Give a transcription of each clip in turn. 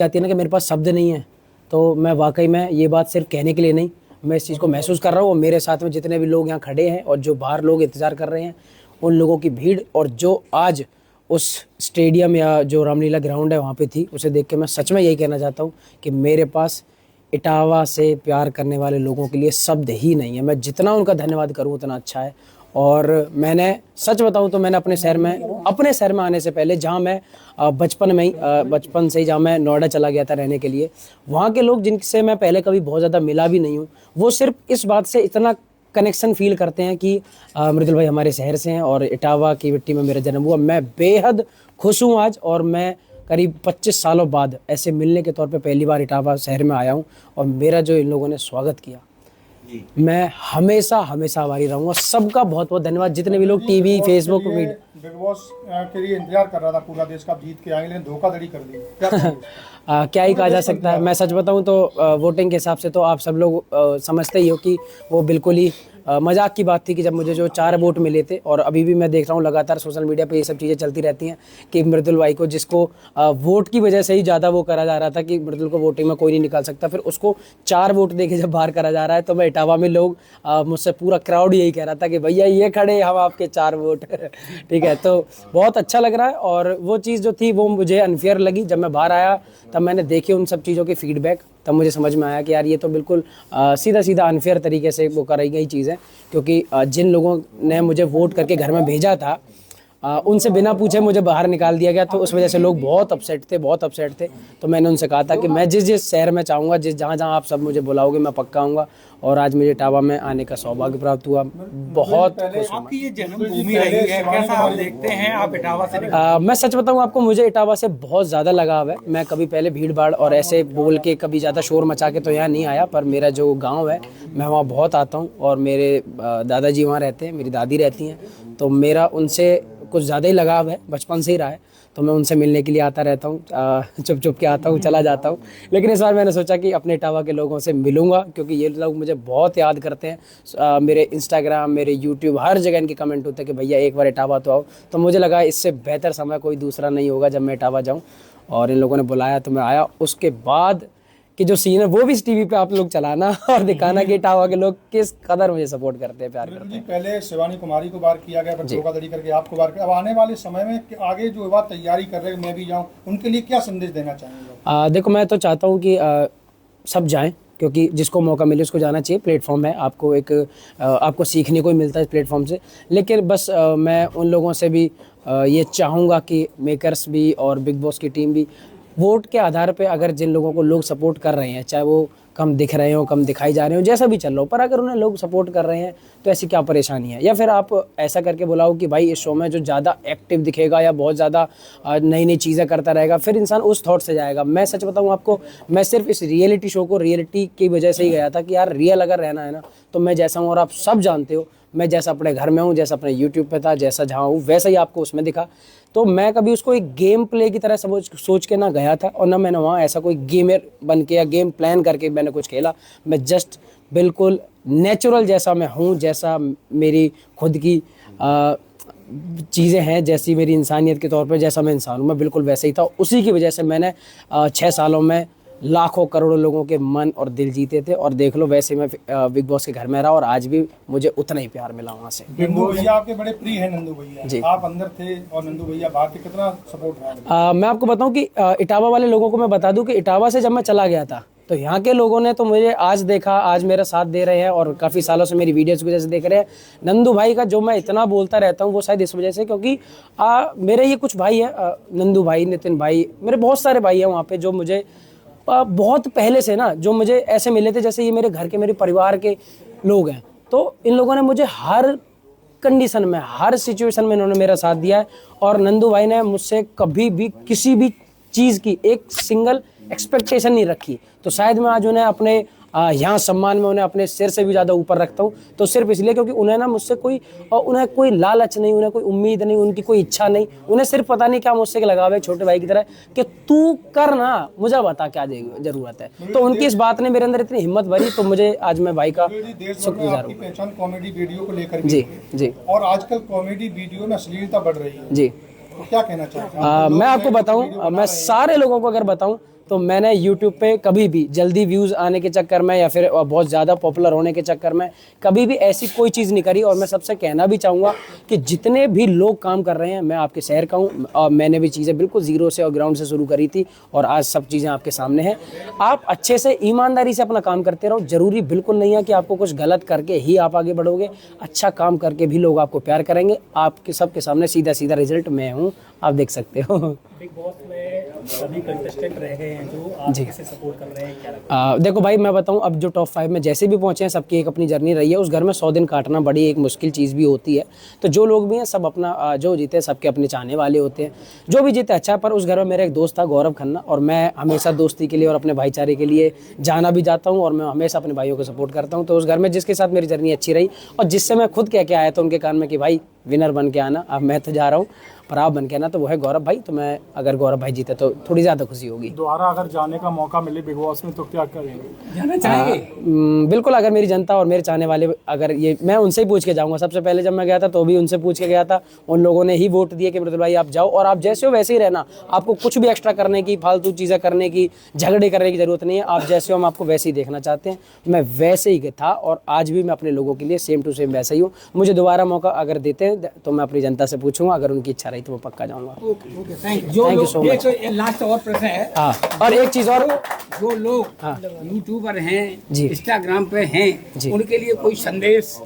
जाती है ना कि मेरे पास शब्द नहीं है, तो मैं वाकई में ये बात सिर्फ कहने के लिए नहीं, मैं इस चीज़ को महसूस कर रहा हूँ। और मेरे साथ में जितने भी लोग यहाँ खड़े हैं और जो बाहर लोग इंतज़ार कर रहे हैं, उन लोगों की भीड़ और जो आज उस स्टेडियम या जो रामलीला ग्राउंड है वहाँ पे थी, उसे देख के मैं सच में यही कहना चाहता हूँ कि मेरे पास इटावा से प्यार करने वाले लोगों के लिए शब्द ही नहीं है। मैं जितना उनका धन्यवाद करूँ उतना अच्छा है। और मैंने सच बताऊं तो मैंने अपने शहर में आने से पहले, जहां मैं बचपन से ही जहां मैं नोएडा चला गया था रहने के लिए, वहां के लोग जिनसे मैं पहले कभी बहुत ज़्यादा मिला भी नहीं हूं, वो सिर्फ इस बात से इतना कनेक्शन फील करते हैं कि मृदुल भाई हमारे शहर से हैं और इटावा की मिट्टी में मेरा जन्म हुआ। मैं बेहद खुश हूँ आज, और मैं करीब 25 सालों बाद ऐसे मिलने के तौर पे पहली बार इटावा शहर में आया हूँ। और मेरा जो इन लोगों ने स्वागत किया, मैं हमेशा हमेशा आभारी रहूंगा। सबका बहुत बहुत धन्यवाद। जितने भी लोग टीवी, फेसबुक, बिग बॉस के लिए इंतजार कर रहा था पूरा देश का, जीत के आएंगे, लेकिन धोखाधड़ी कर दी, क्या ही कहा जा सकता है। मैं सच बताऊं तो वोटिंग के हिसाब से तो आप सब लोग समझते ही हो कि वो बिल्कुल ही मजाक की बात थी कि जब मुझे जो 4 वोट मिले थे। और अभी भी मैं देख रहा हूँ लगातार सोशल मीडिया पे ये सब चीज़ें चलती रहती हैं कि मृदुल भाई को, जिसको वोट की वजह से ही ज़्यादा वो करा जा रहा था कि मृदुल को वोटिंग में कोई नहीं निकाल सकता, फिर उसको 4 वोट देके जब बाहर करा जा रहा है, तो मैं इटावा में लोग मुझसे पूरा क्राउड यही कह रहा था कि भैया ये खड़े हम आपके 4 वोट ठीक है। तो बहुत अच्छा लग रहा है। और वो चीज़ जो थी वो मुझे अनफेयर लगी। जब मैं बाहर आया तब मैंने देखे उन सब चीज़ों के फीडबैक, तब मुझे समझ में आया कि यार ये तो बिल्कुल सीधा सीधा अनफेयर तरीके से वो कराई गई चीज़ है। क्योंकि जिन लोगों ने मुझे वोट करके घर में भेजा था, उनसे बिना पूछे मुझे बाहर निकाल दिया गया। तो उस वजह से लोग बहुत अपसेट थे। तो मैंने उनसे कहा था कि मैं जिस जिस शहर में चाहूँगा, जहाँ जहाँ आप सब मुझे बुलाओगे, मैं पक्का आऊँगा। और आज मुझे इटावा में आने का सौभाग्य प्राप्त हुआ। बहुत खुश हूँ। आपकी ये जन्मभूमि रही है, कैसा आप देखते हैं? आप इटावा से मैं सच बताऊं आपको, मुझे इटावा से बहुत ज़्यादा लगाव है। मैं कभी पहले भीड़ भाड़ और ऐसे बोल के कभी ज़्यादा शोर मचा के तो यहाँ नहीं आया, पर मेरा जो गांव है मैं वहाँ बहुत आता हूँ। और मेरे दादाजी वहाँ रहते हैं, मेरी दादी रहती हैं, तो मेरा उनसे कुछ ज़्यादा ही लगाव है, बचपन से ही रहा है। तो मैं उनसे मिलने के लिए आता रहता हूँ, चुप चुप के आता हूँ, चला जाता हूँ। लेकिन इस बार मैंने सोचा कि अपने इटावा के लोगों से मिलूंगा, क्योंकि ये लोग मुझे बहुत याद करते हैं। मेरे इंस्टाग्राम, मेरे यूट्यूब, हर जगह इनके कमेंट होते हैं कि भैया एक बार इटावा तो आओ। तो मुझे लगा इससे बेहतर समय कोई दूसरा नहीं होगा जब मैं इटावा जाऊँ। और इन लोगों ने बुलाया तो मैं आया। उसके बाद कि जो सीन है वो भी टीवी पे आप लोग चलाना और दिखाना कि इटावा के लोग किस कदर मुझे सपोर्ट करते हैं, प्यार करते हैं। पहले शिवानी कुमारी को बार किया गया, फिर धोखाधड़ी करके आपको बार किया। अब आने वाले समय में आगे जो बात तैयारी कर रहे हैं, मैं भी जाऊं, उनके लिए क्या संदेश देना चाहेंगे? देखो, मैं तो चाहता हूँ कि सब जाएं, क्योंकि जिसको मौका मिले उसको जाना चाहिए। प्लेटफॉर्म है, आपको सीखने को ही मिलता है इस प्लेटफॉर्म से। लेकिन बस मैं उन लोगों से भी ये चाहूँगा कि मेकर्स भी और बिग बॉस की टीम भी वोट के आधार पे, अगर जिन लोगों को लोग सपोर्ट कर रहे हैं, चाहे वो कम दिख रहे हो, कम दिखाई जा रहे हो, जैसा भी चल रहा हो, पर अगर उन्हें लोग सपोर्ट कर रहे हैं तो ऐसी क्या परेशानी है। या फिर आप ऐसा करके बुलाओ कि भाई इस शो में जो ज़्यादा एक्टिव दिखेगा या बहुत ज़्यादा नई नई चीज़ें करता रहेगा, फिर इंसान उस थॉट से जाएगा। मैं सच बताऊँ आपको, मैं सिर्फ इस रियलिटी शो को रियलिटी की वजह से ही गया था कि यार रियल अगर रहना है ना, तो मैं जैसा हूँ, और आप सब जानते हो मैं जैसा अपने घर में हूँ, जैसा अपने यूट्यूब पे था, जैसा जहाँ हूँ वैसा ही आपको उसमें दिखा। तो मैं कभी उसको एक गेम प्ले की तरह सोच के ना गया था, और ना मैंने वहाँ ऐसा कोई गेमर बन के या गेम प्लान करके मैंने कुछ खेला। मैं जस्ट बिल्कुल नेचुरल जैसा मैं हूँ, जैसा मेरी खुद की चीज़ें हैं, जैसी मेरी इंसानियत के तौर पे जैसा मैं इंसान हूँ, मैं बिल्कुल वैसे ही था। उसी की वजह से मैंने 6 सालों में लाखों करोड़ों लोगों के मन और दिल जीते थे। और देख लो, वैसे मैं बिग बॉस के घर में रहा और आज भी मुझे उतना ही प्यार मिला वहाँ से। नंदू भैया आपके बड़े प्रिय हैं। नंदू भैया जी, आप अंदर थे और नंदू भैया बाहर थे, कितना सपोर्ट रहा? मैं आपको बताऊं कि इटावा वाले लोगों को मैं बता दूं कि इटावा से जब मैं चला गया था, तो यहाँ के लोगों ने तो मुझे आज देखा, आज मेरा साथ दे रहे हैं और काफ़ी सालों से मेरी वीडियोस की वजह से देख रहे हैं। नंदू भाई का जो मैं इतना बोलता रहता हूँ वो शायद इस वजह से, क्योंकि मेरे ये कुछ भाई हैं, नंदू भाई, नितिन भाई, मेरे बहुत सारे भाई हैं वहाँ पे जो मुझे बहुत पहले से ना, जो मुझे ऐसे मिले थे जैसे ये मेरे घर के, मेरे परिवार के लोग हैं। तो इन लोगों ने मुझे हर कंडीशन में, हर सिचुएशन में इन्होंने मेरा साथ दिया है। और नंदू भाई ने मुझसे कभी भी किसी भी चीज़ की एक सिंगल एक्सपेक्टेशन नहीं रखी। तो शायद मैं आज उन्हें अपने यहाँ सम्मान में उन्हें अपने सिर से भी ज़्यादा ऊपर रखता हूँ, तो सिर्फ इसलिए क्योंकि उन्हें ना मुझसे उन्हें कोई लालच नहीं, उन्हें कोई उम्मीद नहीं, उनकी कोई इच्छा नहीं। उन्हें सिर्फ पता नहीं क्या मुझसे लगाव है छोटे भाई की तरह कि तू कर ना, मुझे बता क्या जरूरत है। तो उनकी इस बात ने मेरे अंदर इतनी हिम्मत भरी, तो मुझे आज मैं भाई का शुक्रगुजार हूँ। पहचान कॉमेडी वीडियो को लेकर जी जी, और आजकल कॉमेडी वीडियो में अश्लीलता बढ़ रही है जी। तो क्या कहना चाहते हैं? मैं आपको बताऊं, मैं सारे लोगों को अगर बताऊं तो मैंने यूट्यूब पे कभी भी जल्दी व्यूज़ आने के चक्कर में या फिर बहुत ज़्यादा पॉपुलर होने के चक्कर में कभी भी ऐसी कोई चीज़ नहीं करी। और मैं सबसे कहना भी चाहूँगा कि जितने भी लोग काम कर रहे हैं, मैं आपके शहर का हूँ और मैंने भी चीज़ें बिल्कुल ज़ीरो से और ग्राउंड से शुरू करी थी और आज सब चीज़ें आपके सामने हैं। आप अच्छे से ईमानदारी से अपना काम करते रहो। ज़रूरी बिल्कुल नहीं है कि आपको कुछ गलत करके ही आप आगे बढ़ोगे, अच्छा काम करके भी लोग आपको प्यार करेंगे। आपके सबके सामने सीधा सीधा रिजल्ट मैं हूँ, आप देख सकते हो। बिग बॉस में सभी कंटेस्टेंट रह गए हैं जो आप कैसे सपोर्ट कर रहे हैं, क्या लगता है? देखो भाई, मैं बताऊं, अब जो टॉप 5 में जैसे भी पहुंचे हैं, सबकी एक अपनी जर्नी रही है। उस घर में 100 दिन काटना बड़ी एक मुश्किल चीज़ भी होती है। तो जो लोग भी हैं सब अपना जो जीते सबके अपने चाहने वाले होते हैं, जो भी जीते अच्छा। पर उस घर में मेरा एक दोस्त था गौरव खन्ना, और मैं हमेशा दोस्ती के लिए और अपने भाईचारे के लिए जाना भी जाता हूँ और मैं हमेशा अपने भाइयों को सपोर्ट करता हूँ। तो उस घर में जिसके साथ मेरी जर्नी अच्छी रही और जिससे मैं खुद कह के आया था उनके कान में कि भाई विनर बन के आना, अब मैं तो जा रहा हूँ पर आप बन के आना, तो वो है गौरव भाई। तो मैं अगर गौरव भाई जीते तो थोड़ी ज़्यादा खुशी होगी। दोबारा अगर जाने का मौका मिले बिग बॉस में तो क्या करेंगे? जाना चाहेंगे? बिल्कुल, अगर मेरी जनता और मेरे चाहने वाले, अगर ये मैं उनसे ही पूछ के जाऊंगा। सबसे पहले जब मैं गया था तो भी उनसे पूछ के गया था, उन लोगों ने ही वोट दिए कि मृदुल भाई आप जाओ और आप जैसे हो वैसे ही रहना, आपको कुछ भी एक्स्ट्रा करने की, फालतू चीज़ें करने की, झगड़े करने की ज़रूरत नहीं है। आप जैसे हो हम आपको वैसे ही देखना चाहते हैं। मैं वैसे ही था और आज भी मैं अपने लोगों के लिए सेम टू सेम वैसा ही हूँ। मुझे दोबारा मौका अगर देते हैं तो मैं अपनी जनता से पूछूंगा, अगर उनकी इच्छा रही तो मैं पक्का जाऊँगा। Okay, thank you. Thank you so much. एक लास्ट और प्रश्न है। हाँ, और एक चीज़ और, जो लोग यूट्यूबर हैं, जी। इंस्टाग्राम पे हैं, जी। उनके लिए कोई संदेश?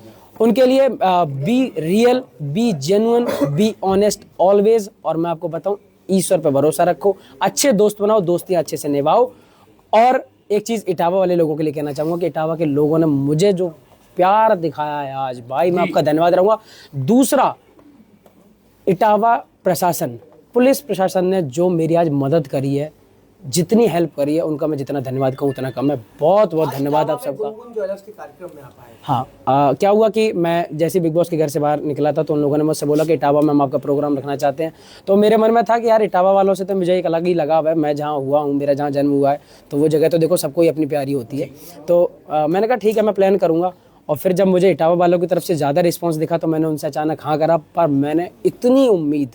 उनके लिए be real, B genuine, be honest always. और मैं आपको बताऊं, ईश्वर पे भरोसा रखो, अच्छे दोस्त बनाओ, दोस्तियां अच्छे से निभाओ। और एक चीज़ इटावा वाले लोगों के लिए कहना चाहूँगा कि इटावा के लोगों ने मुझे जो प्यार दिखाया है आज, भाई मैं आपका धन्यवाद रहूँगा। दूसरा, इटावा प्रशासन, पुलिस प्रशासन ने जो मेरी आज मदद करी है, जितनी हेल्प करी है, उनका मैं जितना धन्यवाद कहूँ उतना कम है। बहुत बहुत धन्यवाद आप सबका। हाँ, क्या हुआ कि मैं जैसे बिग बॉस के घर से बाहर निकला था तो उन लोगों ने मुझसे बोला कि इटावा में हम आपका प्रोग्राम रखना चाहते हैं। तो मेरे मन में था कि यार इटावा वालों से तो मुझे एक अलग ही लगाव है। मैं जहाँ हुआ हूँ, मेरा जहाँ जन्म हुआ है, तो वो जगह तो देखो सबको ही अपनी प्यारी होती है। तो मैंने कहा ठीक है, मैं प्लान करूँगा। और फिर जब मुझे इटावा वालों की तरफ से ज़्यादा रिस्पॉन्स दिखा तो मैंने उनसे अचानक हाँ करा। पर मैंने इतनी उम्मीद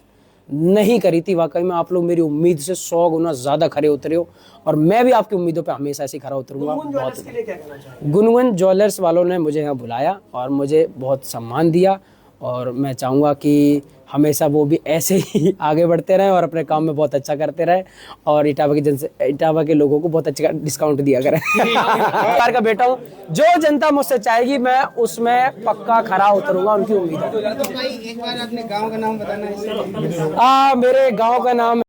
नहीं करी थी। वाकई में आप लोग मेरी उम्मीद से 100 गुना ज़्यादा खरे उतरे हो और मैं भी आपकी उम्मीदों पे हमेशा ऐसे खरा उतरूंगा। गुनगुन ज्वेलर्स वालों ने मुझे यहाँ बुलाया और मुझे बहुत सम्मान दिया और मैं चाहूँगा कि हमेशा वो भी ऐसे ही आगे बढ़ते रहें और अपने काम में बहुत अच्छा करते रहें और इटावा के लोगों को बहुत अच्छा डिस्काउंट दिया करें। सरकार का बेटा हूँ, जो जनता मुझसे चाहेगी मैं उसमें पक्का खरा उतरूंगा, उनकी उम्मीद है। एक बार अपने गांव का नाम बताना है। मेरे गांव का नाम